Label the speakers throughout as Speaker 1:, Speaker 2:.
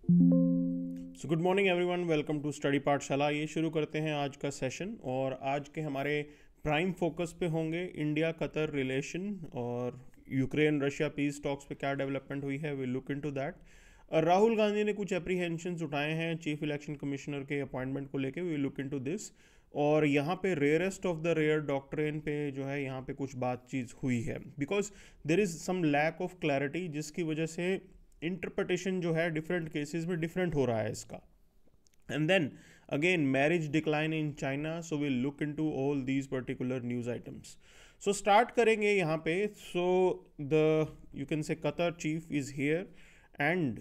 Speaker 1: So good morning everyone, welcome to study Pathshala. ये शुरू करते हैं आज का सेशन। और आज के हमारे प्राइम फोकस पे होंगे इंडिया कतर रिलेशन और यूक्रेन रशिया पीस टॉक्स पे क्या डेवलपमेंट हुई है, will look into that. Rahul Gandhi ने कुछ एप्रीहेंशंस उठाए हैं चीफ इलेक्शन कमिश्नर के अपॉइंटमेंट को लेके, विल लुक इनटू दिस। और यहाँ पे rarest of the rare doctrine पे जो है यहाँ पे कुछ बातचीत हुई है, because there is some lack of clarity, जिसकी वजह से इंटरप्रटेशन जो है डिफरेंट केसेस में डिफरेंट हो रहा है इसका। And then again marriage decline in China, so will look into all these particular news items. So start करेंगे यहाँ पे। So the you can say Qatar chief is here and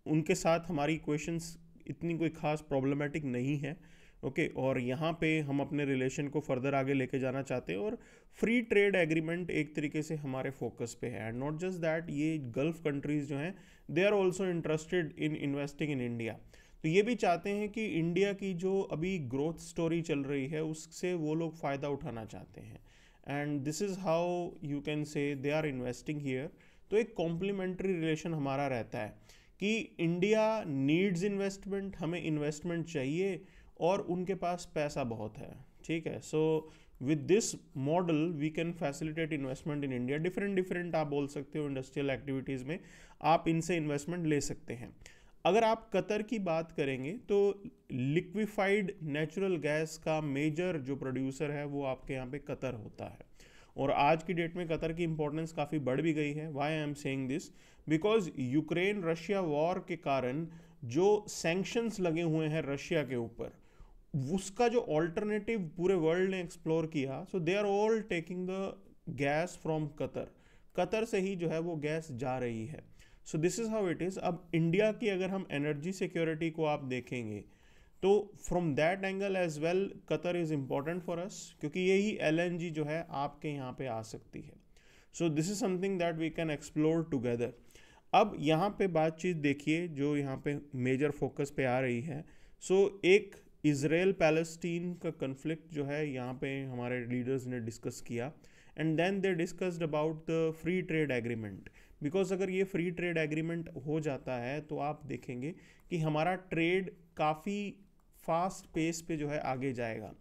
Speaker 1: उनके साथ हमारी क्वेश्चंस इतनी कोई खास प्रॉब्लमेटिक नहीं है। ओके और यहाँ पे हम अपने रिलेशन को फर्दर आगे लेके जाना चाहते हैं और फ्री ट्रेड एग्रीमेंट एक तरीके से हमारे फोकस पे है। एंड नॉट जस्ट दैट, ये गल्फ कंट्रीज़ जो हैं they are also interested in investing in India. तो ये भी चाहते हैं कि इंडिया की जो अभी ग्रोथ स्टोरी चल रही है उससे वो लोग फ़ायदा उठाना चाहते हैं। And this is how you can say they are investing here. तो एक कॉम्प्लीमेंट्री रिलेशन हमारा रहता है कि इंडिया नीड्स इन्वेस्टमेंट, हमें इन्वेस्टमेंट चाहिए और उनके पास पैसा बहुत है। ठीक है, so with this model we can facilitate investment in India. Different different आप बोल सकते हो इंडस्ट्रियल एक्टिविटीज़ में आप इनसे इन्वेस्टमेंट ले सकते हैं। अगर आप कतर की बात करेंगे तो लिक्विफाइड नेचुरल गैस का मेजर जो प्रोड्यूसर है वो आपके यहाँ पे कतर होता है। और आज की डेट में कतर की इंपॉर्टेंस काफ़ी बढ़ भी गई है। Why I am saying this, because Ukraine Russia war के कारण जो सैंक्शंस लगे हुए हैं रशिया के ऊपर, उसका जो ऑल्टरनेटिव पूरे वर्ल्ड ने एक्सप्लोर किया। So they are all taking the gas from Qatar. Qatar से ही जो है वो गैस जा रही है। So this is how it is. अब इंडिया की अगर हम एनर्जी सिक्योरिटी को आप देखेंगे तो from that angle as well Qatar is important for us, क्योंकि यही एलएनजी जो है आपके यहाँ पे आ सकती है। So this is something that we can explore together. अब यहाँ पे बातचीत देखिए जो यहाँ पे मेजर फोकस पे आ रही है। सो एक इज़राइल पैलेस्टीन का कन्फ्लिक्ट जो है यहाँ पे हमारे लीडर्स ने डिस्कस किया। And then they discussed about the free trade agreement. Because अगर ये फ्री ट्रेड एग्रीमेंट हो जाता है तो आप देखेंगे कि हमारा ट्रेड काफ़ी फास्ट पेस पे जो है आगे जाएगा।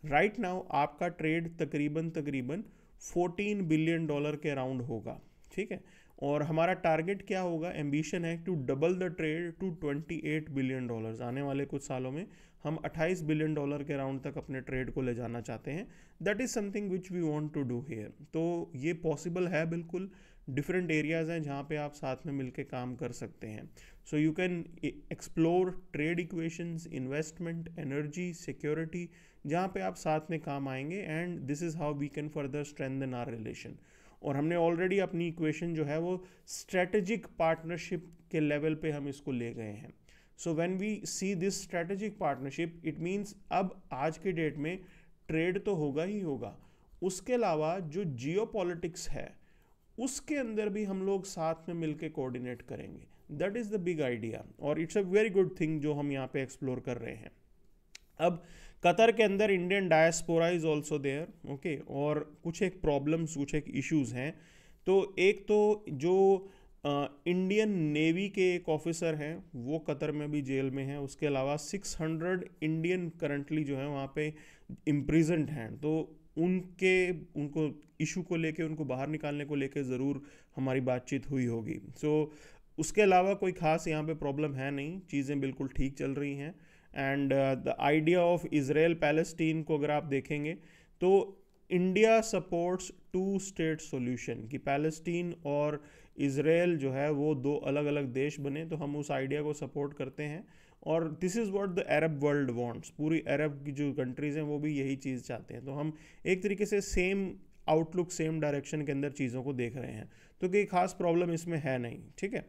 Speaker 1: राइट नाउ आपका ट्रेड तकरीबन तकरीबन $14 बिलियन के अराउंड होगा। ठीक है, और हमारा टारगेट क्या होगा, एम्बिशन है to double the trade to $28 billion. आने वाले कुछ सालों में हम $28 बिलियन के अराउंड तक अपने ट्रेड को ले जाना चाहते हैं। That is something which we want to do here. तो ये पॉसिबल है बिल्कुल। डिफरेंट एरियाज़ हैं जहाँ पे आप साथ में मिलके काम कर सकते हैं। So you can explore trade equations, investment, energy, security, जहाँ पे आप साथ में काम आएंगे। And this is how we can further strengthen our relation. और हमने ऑलरेडी अपनी इक्वेशन जो है वो स्ट्रेटेजिक पार्टनरशिप के लेवल पे हम इसको ले गए हैं। So when we see this strategic partnership, it means अब आज के डेट में ट्रेड तो होगा ही होगा, उसके अलावा जो जियो पॉलिटिक्स है उसके अंदर भी हम लोग साथ में मिलके कोऑर्डिनेट करेंगे। That is the big idea और it's a very good thing जो हम यहाँ पे एक्सप्लोर कर रहे हैं। अब कतर के अंदर Indian diaspora is also there. Okay, और कुछ एक प्रॉब्लम्स, कुछ एक इश्यूज हैं। तो एक तो जो इंडियन नेवी के एक ऑफिसर हैं वो कतर में भी जेल में हैं। उसके अलावा 600 इंडियन करंटली जो है वहाँ पे इम्प्रिजेंट हैं। तो उनको इशू को लेके, उनको बाहर निकालने को लेके ज़रूर हमारी बातचीत हुई होगी। सो उसके अलावा कोई ख़ास यहाँ पे प्रॉब्लम है नहीं, चीज़ें बिल्कुल ठीक चल रही हैं। And the idea of Israel Palestine को अगर आप देखेंगे तो India supports two state solution, कि पैलेस्टीन और इज़राइल जो है वो दो अलग अलग देश बने। तो हम उस आइडिया को सपोर्ट करते हैं और this is what the Arab world wants. पूरी अरब की जो कंट्रीज़ हैं वो भी यही चीज़ चाहते हैं। तो हम एक तरीके से सेम आउटलुक, सेम डायरेक्शन के अंदर चीज़ों को देख रहे हैं। तो कोई खास प्रॉब्लम इसमें है नहीं। ठीक है,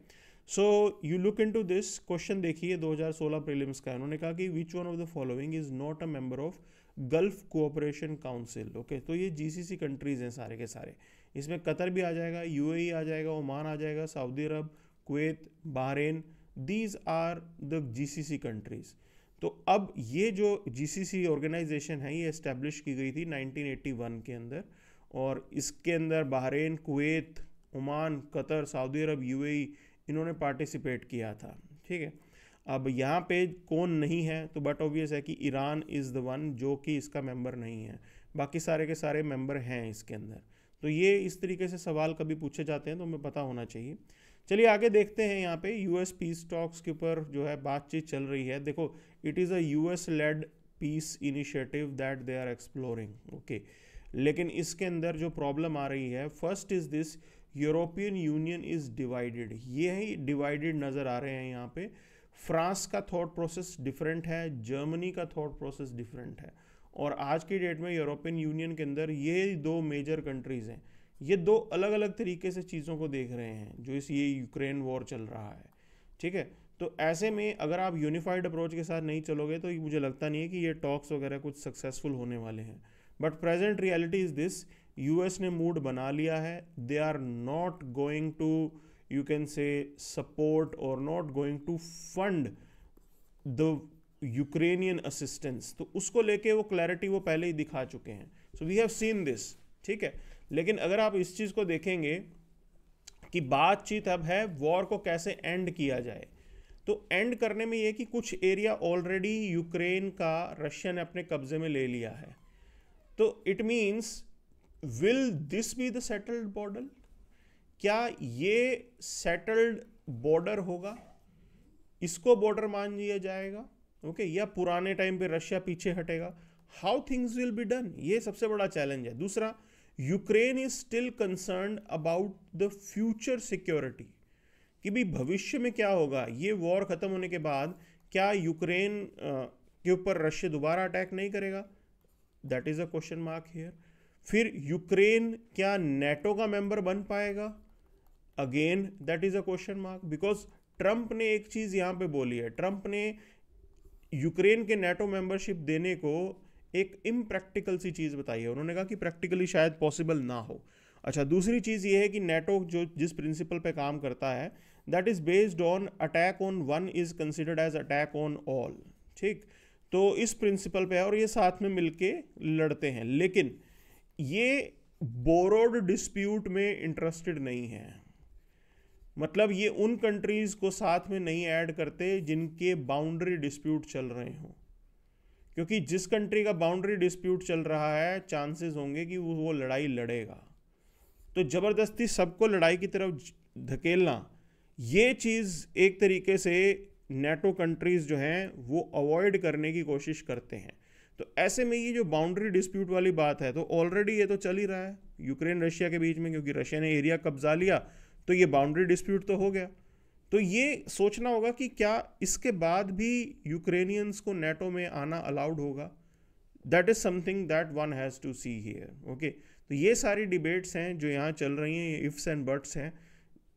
Speaker 1: so you look into this question. देखिए 2016 प्रीलिम्स का, उन्होंने कहा कि which one of the following is not a member of gulf cooperation council. Okay, तो ये जीसीसी कंट्रीज हैं सारे के सारे। इसमें कतर भी आ जाएगा, यूएई आ जाएगा, ओमान आ जाएगा, Saudi Arab, Kuwait, Bahrain, these are the GCC countries. तो अब ये जो जीसीसी ऑर्गेनाइजेशन है ये इस्टेब्लिश की गई थी 1981 के अंदर। और इसके अंदर Bahrain, Kuwait, Oman, Qatar, Saudi Arabia, UAE, इन्होंने पार्टिसिपेट किया था। ठीक है। अब यहाँ पे कौन नहीं है, तो बट ऑब्वियस है कि ईरान इज़ द वन जो कि इसका मेंबर नहीं है, बाकी सारे के सारे मेंबर हैं इसके अंदर। तो ये इस तरीके से सवाल कभी पूछे जाते हैं तो हमें पता होना चाहिए। चलिए आगे देखते हैं। यहाँ पे यूएस पीस टॉक्स के ऊपर जो है बातचीत चल रही है। देखो, it is a US led peace initiative that they are exploring, okay. लेकिन इसके अंदर जो प्रॉब्लम आ रही है, first is this, European Union is divided. ये ही डिवाइडेड नज़र आ रहे हैं यहाँ पे। फ्रांस का थॉट प्रोसेस डिफरेंट है, जर्मनी का थॉट प्रोसेस डिफरेंट है, और आज की डेट में यूरोपियन यूनियन के अंदर ये दो मेजर कंट्रीज़ हैं, ये दो अलग अलग तरीके से चीज़ों को देख रहे हैं जो इस ये यूक्रेन वॉर चल रहा है, ठीक है। तो ऐसे में अगर आप यूनिफाइड अप्रोच के साथ नहीं चलोगे तो मुझे लगता नहीं है कि ये टॉक्स वगैरह कुछ सक्सेसफुल होने वाले हैं। But present reality is this, US ने मूड बना लिया है। They are not going to, you can say, support or not going to fund the Ukrainian assistance। तो उसको लेके वो क्लैरिटी वो पहले ही दिखा चुके हैं। So we have seen this, ठीक है। लेकिन अगर आप इस चीज़ को देखेंगे कि बातचीत अब है वॉर को कैसे एंड किया जाए, तो एंड करने में ये कि कुछ एरिया ऑलरेडी यूक्रेन का रशिया ने अपने कब्जे में ले लिया है। तो it means, will this be the settled border? क्या ये सेटल्ड बॉर्डर होगा, इसको बॉर्डर मान लिया जाएगा, ओके, या पुराने टाइम पे रशिया पीछे हटेगा? How things will be done, ये सबसे बड़ा चैलेंज है। दूसरा, Ukraine is still concerned about the future security, कि भी भविष्य में क्या होगा, ये वॉर खत्म होने के बाद क्या यूक्रेन के ऊपर रशिया दोबारा अटैक नहीं करेगा? That is a question mark here. फिर यूक्रेन क्या नेटो का मेंबर बन पाएगा? Again that is a question mark, because Trump ने एक चीज यहां पे बोली है। ट्रंप ने यूक्रेन के नेटो मेंबरशिप देने को एक इम्प्रैक्टिकल सी चीज बताई है। उन्होंने कहा कि प्रैक्टिकली शायद पॉसिबल ना हो। अच्छा, दूसरी चीज ये है कि नेटो जो जिस प्रिंसिपल पे काम करता है, that is based on attack on one is considered as attack on all, ठीक। तो इस प्रिंसिपल पे है और ये साथ में मिलके लड़ते हैं, लेकिन ये बोरोड डिस्प्यूट में इंटरेस्टेड नहीं है। मतलब ये उन कंट्रीज को साथ में नहीं ऐड करते जिनके बाउंड्री डिस्प्यूट चल रहे हों, क्योंकि जिस कंट्री का बाउंड्री डिस्प्यूट चल रहा है, चांसेस होंगे कि वो लड़ाई लड़ेगा। तो ज़बरदस्ती सबको लड़ाई की तरफ धकेलना, ये चीज़ एक तरीके से नेटो कंट्रीज़ जो हैं वो अवॉइड करने की कोशिश करते हैं। तो ऐसे में ये जो बाउंड्री डिस्प्यूट वाली बात है, तो ऑलरेडी ये तो चल ही रहा है यूक्रेन रशिया के बीच में, क्योंकि रशिया ने एरिया कब्जा लिया तो ये बाउंड्री डिस्प्यूट तो हो गया। तो ये सोचना होगा कि क्या इसके बाद भी यूक्रेनियंस को नेटो में आना अलाउड होगा? That is something that one has to see here, okay. तो ये सारी डिबेट्स हैं जो यहाँ चल रही हैं, ये इफ्स एंड बट्स हैं।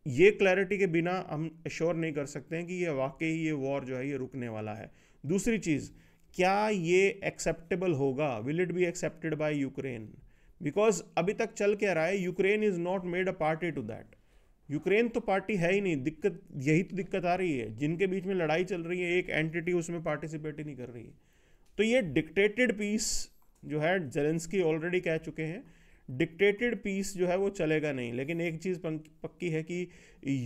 Speaker 1: ये क्लैरिटी के बिना हम एश्योर नहीं कर सकते हैं कि ये वाकई ये वॉर जो है ये रुकने वाला है। दूसरी चीज़, क्या ये एक्सेप्टेबल होगा? Will it be accepted by Ukraine? Because अभी तक चल क्या रहा है, Ukraine is not made a party to that. Ukraine तो पार्टी है ही नहीं। दिक्कत यही तो दिक्कत आ रही है, जिनके बीच में लड़ाई चल रही है एक एंटिटी उसमें पार्टिसिपेट ही नहीं कर रही है। तो ये डिक्टेटेड पीस जो है, जेलेंस्की ऑलरेडी कह चुके हैं, डिक्टेटेड पीस जो है वो चलेगा नहीं। लेकिन एक चीज़ पक्की है कि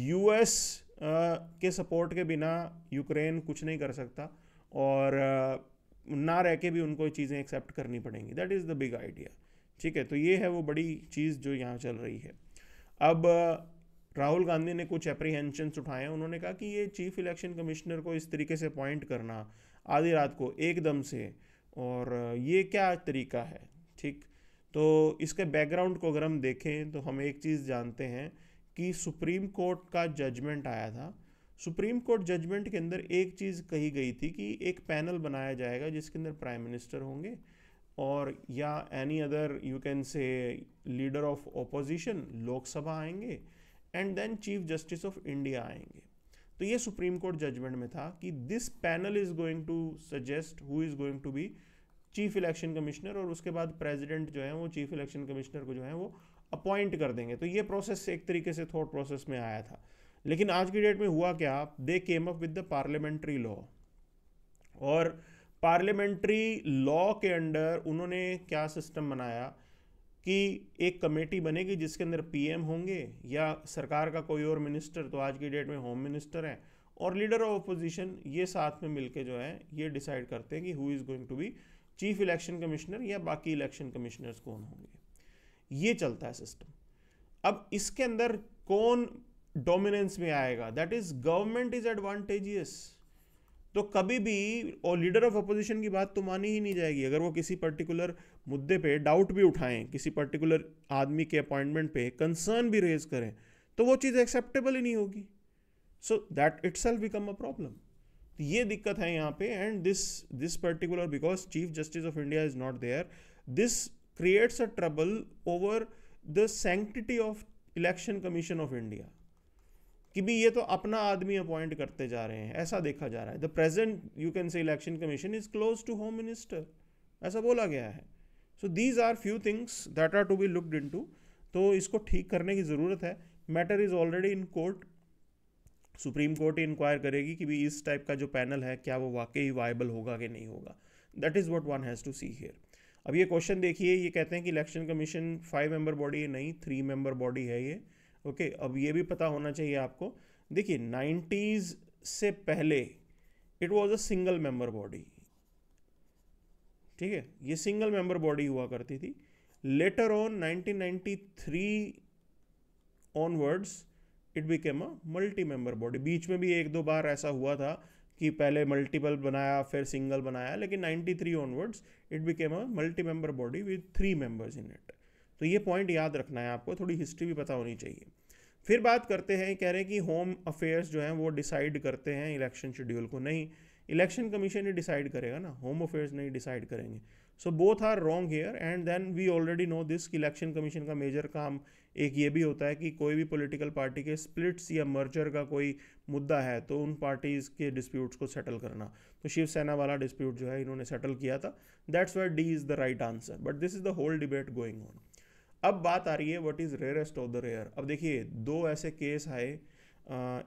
Speaker 1: यूएस के सपोर्ट के बिना यूक्रेन कुछ नहीं कर सकता, और ना रह के भी उनको चीज़ें एक्सेप्ट करनी पड़ेंगी। That is the big idea, ठीक है। तो ये है वो बड़ी चीज़ जो यहाँ चल रही है। अब राहुल गांधी ने कुछ एप्रीहेंशंस उठाए हैं। उन्होंने कहा कि ये चीफ इलेक्शन कमिश्नर को इस तरीके से अपॉइंट करना आधी रात को एकदम से, और ये क्या तरीका है, ठीक। तो इसके बैकग्राउंड को अगर हम देखें तो हम एक चीज़ जानते हैं कि सुप्रीम कोर्ट का जजमेंट आया था। सुप्रीम कोर्ट जजमेंट के अंदर एक चीज़ कही गई थी कि एक पैनल बनाया जाएगा जिसके अंदर प्राइम मिनिस्टर होंगे और या एनी अदर यू कैन से लीडर ऑफ ओपोजिशन, लोकसभा आएंगे, and then chief justice of India आएंगे। तो ये सुप्रीम कोर्ट जजमेंट में था कि this panel is going to suggest who is going to be chief election commissioner, और उसके बाद प्रेसिडेंट जो है वो चीफ इलेक्शन कमिश्नर को जो है वो अपॉइंट कर देंगे। तो ये प्रोसेस एक तरीके से थॉट प्रोसेस में आया था। लेकिन आज की डेट में हुआ क्या, they came up with the parliamentary law, और पार्लियामेंट्री लॉ के अंडर उन्होंने क्या सिस्टम बनाया कि एक कमेटी बनेगी जिसके अंदर पीएम होंगे या सरकार का कोई और मिनिस्टर, तो आज की डेट में होम मिनिस्टर है, और लीडर ऑफ अपोजिशन, ये साथ में मिलके जो है ये डिसाइड करते हैं कि who is going to be chief election commissioner या बाकी इलेक्शन कमिश्नर्स कौन होंगे। ये चलता है सिस्टम। अब इसके अंदर कौन डोमिनेंस में आएगा, that is government is advantageous. तो कभी भी और लीडर ऑफ अपोजिशन की बात तो मानी ही नहीं जाएगी। अगर वो किसी पर्टिकुलर मुद्दे पे डाउट भी उठाएं, किसी पर्टिकुलर आदमी के अपॉइंटमेंट पे कंसर्न भी रेज करें, तो वो चीज़ एक्सेप्टेबल ही नहीं होगी। So that itself become a problem. ये दिक्कत है यहाँ पे। And this particular, because chief justice of India is not there, this creates a trouble over the sanctity of election commission of India, कि भी ये तो अपना आदमी अपॉइंट करते जा रहे हैं, ऐसा देखा जा रहा है। The present you can say election commission is close to home minister, ऐसा बोला गया है। So these are few things that are to be looked into. तो इसको ठीक करने की ज़रूरत है। Matter is already in court, Supreme Court inquire करेगी कि भी इस टाइप का जो पैनल है क्या वो वाकई वायबल होगा कि नहीं होगा। That is what one has to see here. अब ये क्वेश्चन देखिए, ये कहते हैं कि इलेक्शन कमीशन 5 मेंबर बॉडी है, नहीं 3 मेंबर बॉडी है ये। ओके, अब ये भी पता होना चाहिए आपको। देखिए 90s से पहले it was a single member body, ठीक है, ये सिंगल मेंबर बॉडी हुआ करती थी। Later on 1993 onwards it became a multi member body. बीच में भी 1-2 बार ऐसा हुआ था कि पहले मल्टीपल बनाया फिर सिंगल बनाया, लेकिन 93 onwards it became a multi member body with 3 members in it. तो ये पॉइंट याद रखना है आपको, थोड़ी हिस्ट्री भी पता होनी चाहिए। फिर बात करते हैं, कह रहे हैं कि होम अफेयर्स जो हैं वो डिसाइड करते हैं इलेक्शन शेड्यूल को। नहीं, इलेक्शन कमीशन ही डिसाइड करेगा ना, होम अफेयर्स नहीं डिसाइड करेंगे। So both are wrong here. And then we already know this कि इलेक्शन कमीशन का मेजर काम एक ये भी होता है कि कोई भी पॉलिटिकल पार्टी के स्प्लिट्स या मर्जर का कोई मुद्दा है तो उन पार्टीज़ के डिस्प्यूट्स को सेटल करना। तो शिवसेना वाला डिस्प्यूट जो है इन्होंने सेटल किया था। That's why D is the right answer, but this is the whole debate going on. अब बात आ रही है what is rarest of the rare. अब देखिए 2 ऐसे केस आए।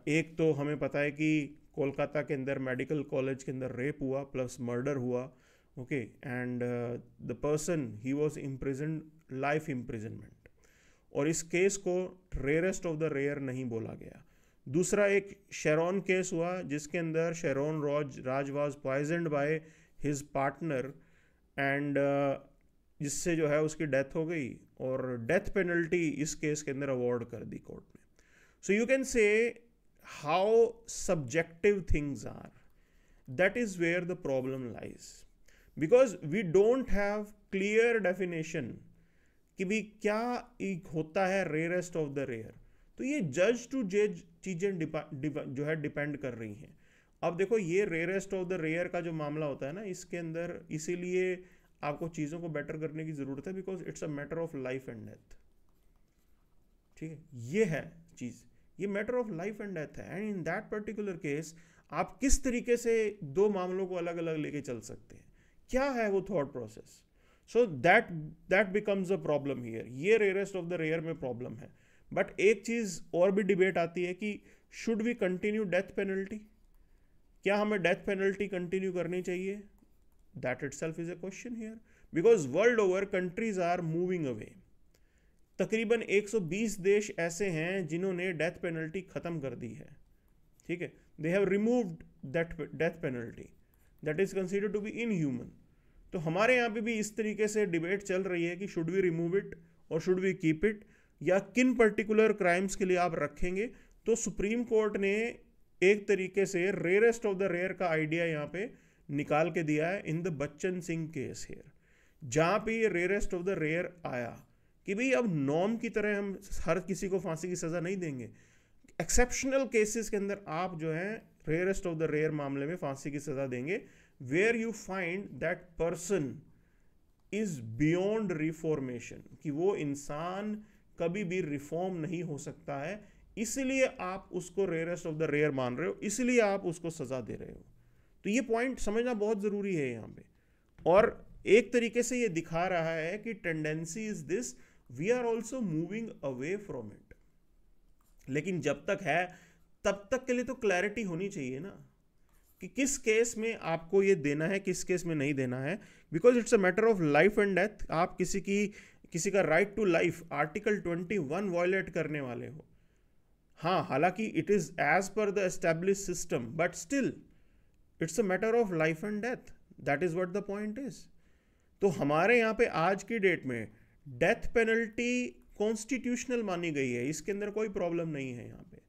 Speaker 1: एक तो हमें पता है कि कोलकाता के अंदर मेडिकल कॉलेज के अंदर रेप हुआ प्लस मर्डर हुआ, okay, and the person he was imprisoned, life imprisonment, और इस केस को रेयरेस्ट ऑफ द रेयर नहीं बोला गया। दूसरा एक शेरॉन केस हुआ जिसके अंदर Sharon Raj was poisoned by his partner and जिससे जो है उसकी डेथ हो गई और डेथ पेनल्टी इस केस के अंदर अवॉर्ड कर दी कोर्ट ने। So you can say how subjective things are, that is where the problem lies, because we don't have clear definition कि भी क्या होता है रेयरेस्ट ऑफ द रेयर। तो ये जज टू जज चीज़ें जो है डिपेंड कर रही हैं। अब देखो ये रेयरेस्ट ऑफ द रेयर का जो मामला होता है ना, इसके अंदर इसीलिए आपको चीज़ों को बेटर करने की ज़रूरत है, because it's a matter of life and death. ठीक है, ये है चीज़, ये matter of life and death है। And in that particular case आप किस तरीके से 2 मामलों को अलग अलग लेके चल सकते हैं, क्या है वो thought process. So that becomes a problem here. ये रेयरेस्ट ऑफ द रेयर में प्रॉब्लम है। बट एक चीज़ और भी डिबेट आती है कि should we continue death penalty, क्या हमें डेथ पेनल्टी कंटिन्यू करनी चाहिए। That itself is a question here, because world over countries are moving away. तकरीबन 120 देश ऐसे हैं जिन्होंने डेथ पेनल्टी ख़त्म कर दी है, ठीक है, they have removed that death penalty that is considered to be inhuman. तो हमारे यहाँ पे भी इस तरीके से डिबेट चल रही है कि शुड वी रिमूव इट और शुड वी कीप इट, या किन पर्टिकुलर क्राइम्स के लिए आप रखेंगे। तो सुप्रीम कोर्ट ने एक तरीके से रेयरेस्ट ऑफ द रेयर का आइडिया यहाँ पे निकाल के दिया है in the Bachchan Singh case here, जहाँ पे ये रेयरेस्ट ऑफ द रेयर आया कि भाई अब नॉर्म की तरह हम हर किसी को फांसी की सज़ा नहीं देंगे। एक्सेप्शनल केसेस के अंदर आप जो है रेयरेस्ट ऑफ द रेयर मामले में फांसी की सज़ा देंगे, where you find that person is beyond reformation, कि वो इंसान कभी भी रिफॉर्म नहीं हो सकता है, इसलिए आप उसको रेयरेस्ट ऑफ द रेयर मान रहे हो, इसलिए आप उसको सज़ा दे रहे हो। तो ये पॉइंट समझना बहुत ज़रूरी है यहाँ पे। और एक तरीके से ये दिखा रहा है कि tendency is this, we are also moving away from it. लेकिन जब तक है तब तक के लिए तो क्लैरिटी होनी चाहिए ना, कि किस केस में आपको ये देना है, किस केस में नहीं देना है, because it's a matter of life and death. आप किसी का right to life article 21 violate करने वाले हो। हाँ, हालांकि it is as per the establish system, but still it's a matter of life and death, that is what the point is. तो हमारे यहाँ पे आज की डेट में डेथ पेनल्टी कॉन्स्टिट्यूशनल मानी गई है, इसके अंदर कोई प्रॉब्लम नहीं है यहाँ पे।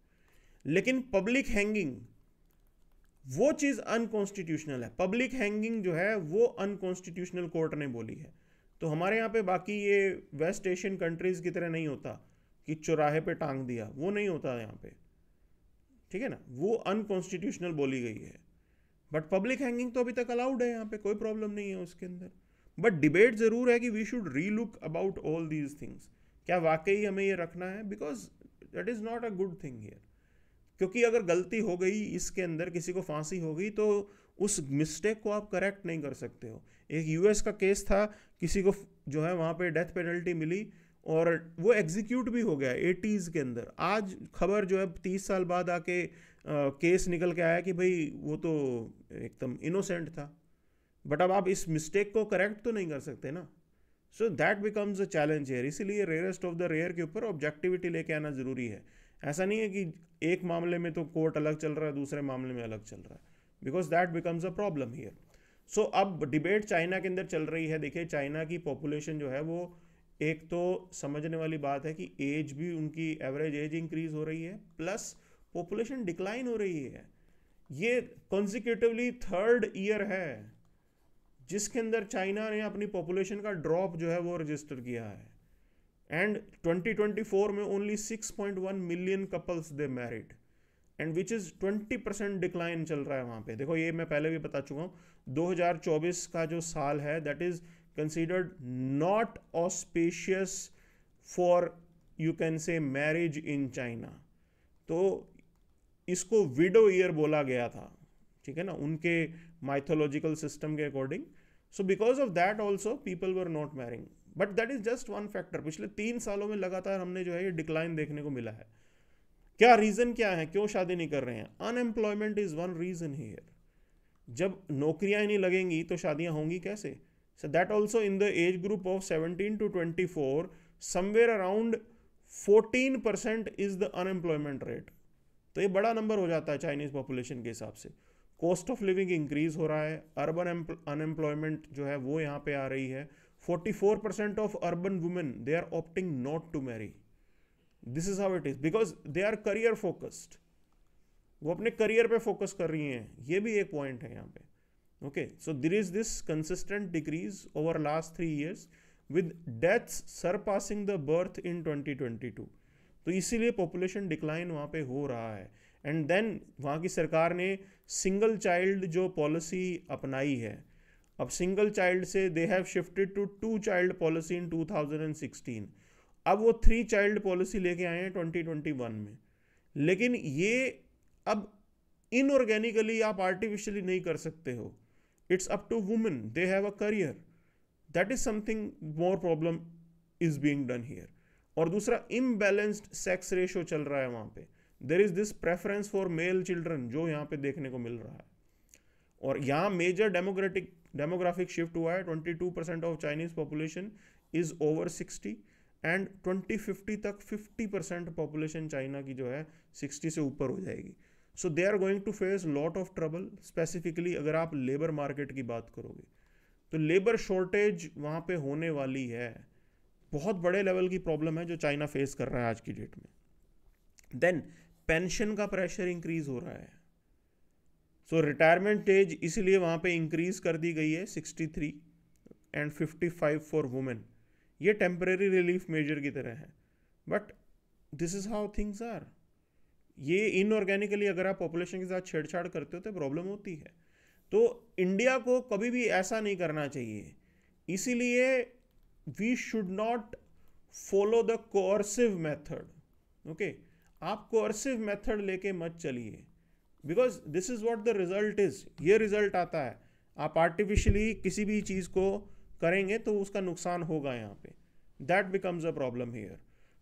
Speaker 1: लेकिन पब्लिक हैंगिंग वो चीज अनकॉन्स्टिट्यूशनल है, पब्लिक हैंगिंग जो है वो अनकॉन्स्टिट्यूशनल कोर्ट ने बोली है। तो हमारे यहाँ पे बाकी ये वेस्ट एशियन कंट्रीज की तरह नहीं होता कि चौराहे पे टांग दिया, वो नहीं होता यहाँ पे, ठीक है ना, वो अनकॉन्स्टिट्यूशनल बोली गई है। बट पब्लिक हैंगिंग तो अभी तक अलाउड है यहाँ पे, कोई प्रॉब्लम नहीं है उसके अंदर। बट डिबेट जरूर है कि वी शुड री look about all these things, क्या वाकई हमें ये रखना है, because that is not a good thing here. क्योंकि अगर गलती हो गई इसके अंदर, किसी को फांसी हो गई, तो उस मिस्टेक को आप करेक्ट नहीं कर सकते हो। एक यूएस का केस था, किसी को जो है वहाँ पे डेथ पेनल्टी मिली और वो एग्जीक्यूट भी हो गया 80s के अंदर। आज खबर जो है 30 साल बाद आके केस निकल के आया कि भाई वो तो एकदम इनोसेंट था। बट अब आप इस मिस्टेक को करेक्ट तो नहीं कर सकते ना। सो दैट बिकम्स अ चैलेंज है, इसीलिए रेयरेस्ट ऑफ द रेयर के ऊपर ऑब्जेक्टिविटी लेके आना जरूरी है। ऐसा नहीं है कि एक मामले में तो कोर्ट अलग चल रहा है, दूसरे मामले में अलग चल रहा है, because that becomes a problem here. So अब डिबेट चाइना के अंदर चल रही है। देखिए चाइना की पॉपुलेशन जो है वो, एक तो समझने वाली बात है कि एज भी उनकी एवरेज एज इंक्रीज हो रही है, प्लस पॉपुलेशन डिक्लाइन हो रही है। ये कॉन्जिक्यूटिवली थर्ड ईयर है जिसके अंदर चाइना ने अपनी पॉपुलेशन का ड्रॉप जो है वो रजिस्टर किया है। एंड 2024 में only 6.1 million couples they married, and which is 20% decline चल रहा है वहाँ पे। देखो ये मैं पहले भी बता चुका हूँ, 2024 का जो साल है that is considered not auspicious for you can से मैरिज इन चाइना। तो इसको विडो ईयर बोला गया था, ठीक है ना, उनके माइथोलॉजिकल सिस्टम के according. So because of that also people were not marrying, but that is just one factor. पिछले 3 सालों में लगातार हमने जो है ये डिक्लाइन देखने को मिला है। क्या रीजन क्या है, क्यों शादी नहीं कर रहे हैं? Unemployment is one reason here. जब नौकरियां ही नहीं लगेंगी तो शादियां होंगी कैसे? So that also in the age group of 17 to 24 somewhere around 14% is the unemployment rate. तो ये बड़ा नंबर हो जाता है चाइनीज पॉपुलेशन के हिसाब से। कॉस्ट ऑफ लिविंग इंक्रीज हो रहा है, अर्बन अनएम्प्लॉयमेंट जो है वो यहाँ पे आ रही है। 44% of urban women they are opting not to marry. This is how it is, because they are career focused, वो अपने करियर पे फोकस कर रही हैं। ये भी एक पॉइंट है यहाँ पे। Okay, so there is this consistent decrease over last 3 years with deaths surpassing the birth in 2022। तो इसीलिए पॉपुलेशन डिक्लाइन वहाँ पे हो रहा है। एंड देन वहाँ की सरकार ने सिंगल चाइल्ड जो पॉलिसी अपनाई है, अब सिंगल चाइल्ड से they have shifted to 2 child policy in 2016। अब वो 3 child पॉलिसी लेके आए हैं 2021 में। लेकिन ये अब इनऑर्गेनिकली आप आर्टिफिशियली नहीं कर सकते हो। It's up to women, they have a career, that is something more problem is being done here. और दूसरा, इम्बैलेंस्ड सेक्स रेशो चल रहा है वहाँ पे। There is this preference for male children जो यहाँ पे देखने को मिल रहा है। और यहाँ मेजर डेमोग्राफिक शिफ्ट हुआ है। 22% of Chinese population is over 60 and 2050 तक 50% पॉपुलेशन चाइना की जो है 60 से ऊपर हो जाएगी। So they are going to face lot of trouble. Specifically अगर आप लेबर मार्केट की बात करोगे तो लेबर शॉर्टेज वहाँ पे होने वाली है। बहुत बड़े लेवल की प्रॉब्लम है जो चाइना फेस कर रहा है आज की डेट में। देन पेंशन का प्रेशर इंक्रीज हो रहा है। सो रिटायरमेंट एज इसलिए वहाँ पे इंक्रीज कर दी गई है 63 एंड 55 फॉर वुमेन। ये टेम्परेरी रिलीफ मेजर की तरह है, but this is how things are. ये इनऑर्गेनिकली अगर आप पॉपुलेशन के साथ छेड़छाड़ करते हो तो प्रॉब्लम होती है। तो इंडिया को कभी भी ऐसा नहीं करना चाहिए, इसीलिए we should not follow the coercive method. Okay, आप कोर्सिव मेथड लेके मत चलिए, because this is what the result is. ये रिजल्ट आता है। आप आर्टिफिशियली किसी भी चीज़ को करेंगे तो उसका नुकसान होगा यहाँ पे। That becomes a problem here.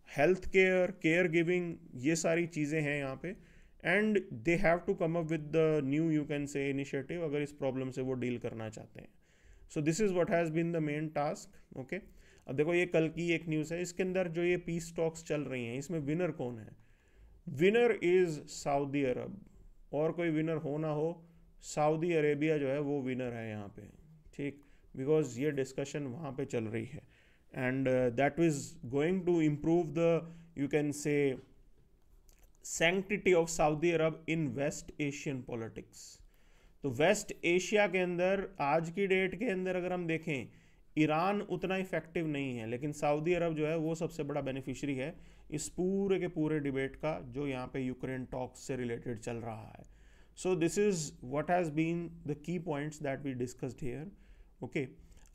Speaker 1: Health care, care giving, ये सारी चीज़ें हैं यहाँ पे, and they have to come up with the new you can say initiative अगर इस प्रॉब्लम से वो डील करना चाहते हैं। So this is what has been the main task. Okay, अब देखो ये कल की एक न्यूज़ है, इसके अंदर जो ये पीस टॉक्स चल रही हैं इसमें विनर कौन है? विनर इज सऊदी अरब, और कोई विनर हो ना हो, सऊदी अरेबिया जो है वो विनर है यहाँ पे, ठीक, बिकॉज ये डिस्कशन वहाँ पे चल रही है and that is going to improve the, you can say, sanctity of Saudi Arabia in West Asian politics. तो वेस्ट एशिया के अंदर आज की डेट के अंदर अगर हम देखें, ईरान उतना इफेक्टिव नहीं है, लेकिन सऊदी अरब जो है वो सबसे बड़ा बेनिफिशियरी है इस पूरे के पूरे डिबेट का जो यहाँ पे यूक्रेन टॉक्स से रिलेटेड चल रहा है। So this is what has been the key points that we discussed here. Okay,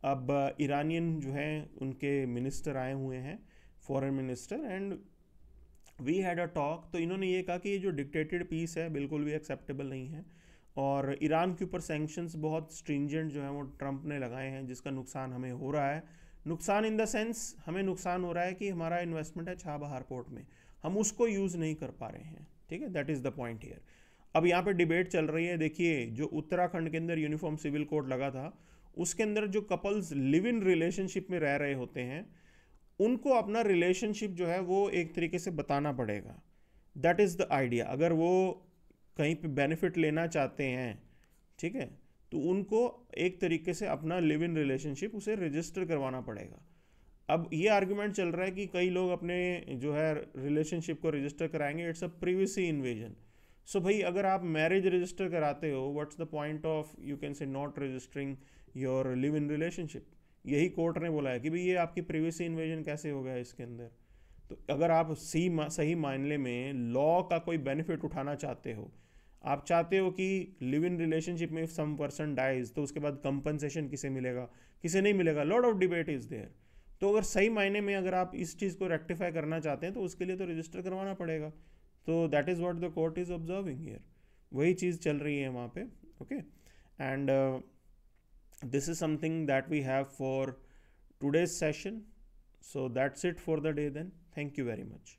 Speaker 1: अब ईरानियन जो हैं उनके मिनिस्टर आए हुए हैं, foreign minister, and we had a talk. तो इन्होंने ये कहा कि ये जो डिक्टेटेड पीस है बिल्कुल भी एक्सेप्टेबल नहीं है, और ईरान के ऊपर सैंक्शंस बहुत स्ट्रिंजेंट जो है वो ट्रंप ने लगाए हैं, जिसका नुकसान हमें हो रहा है। नुकसान इन द सेंस हमें नुकसान हो रहा है कि हमारा इन्वेस्टमेंट है छाबहार पोर्ट में, हम उसको यूज़ नहीं कर पा रहे हैं, ठीक है, that is the point here. अब यहाँ पे डिबेट चल रही है, देखिए जो उत्तराखंड के अंदर यूनिफॉर्म सिविल कोड लगा था, उसके अंदर जो कपल्स लिव इन रिलेशनशिप में रह रहे होते हैं उनको अपना रिलेशनशिप जो है वो एक तरीके से बताना पड़ेगा, दैट इज़ द आइडिया। अगर वो कहीं पे बेनिफिट लेना चाहते हैं, ठीक है, तो उनको एक तरीके से अपना लिव इन रिलेशनशिप उसे रजिस्टर करवाना पड़ेगा। अब ये आर्गुमेंट चल रहा है कि कई लोग अपने जो है रिलेशनशिप को रजिस्टर कराएंगे, इट्स अ प्रिवेसी इन्वेजन। सो भाई अगर आप मैरिज रजिस्टर कराते हो, what's the point of, you can से, not registering your live in relationship. यही कोर्ट ने बोला है कि भाई ये आपकी प्रिवेसी इन्वेजन कैसे हो गया इसके अंदर। तो अगर आप सही मायने में लॉ का कोई बेनिफिट उठाना चाहते हो, आप चाहते हो कि लिव इन रिलेशनशिप में इफ सम पर्सन डाइज तो उसके बाद कंपनसेशन किसे मिलेगा, किसे नहीं मिलेगा, lot of debate is there. तो अगर सही मायने में अगर आप इस चीज़ को रेक्टिफाई करना चाहते हैं तो उसके लिए तो रजिस्टर करवाना पड़ेगा। तो that is what the court is observing here, वही चीज़ चल रही है वहाँ पे। Okay, and this is something that we have for today's session. So that's it for the day then. Thank you very much.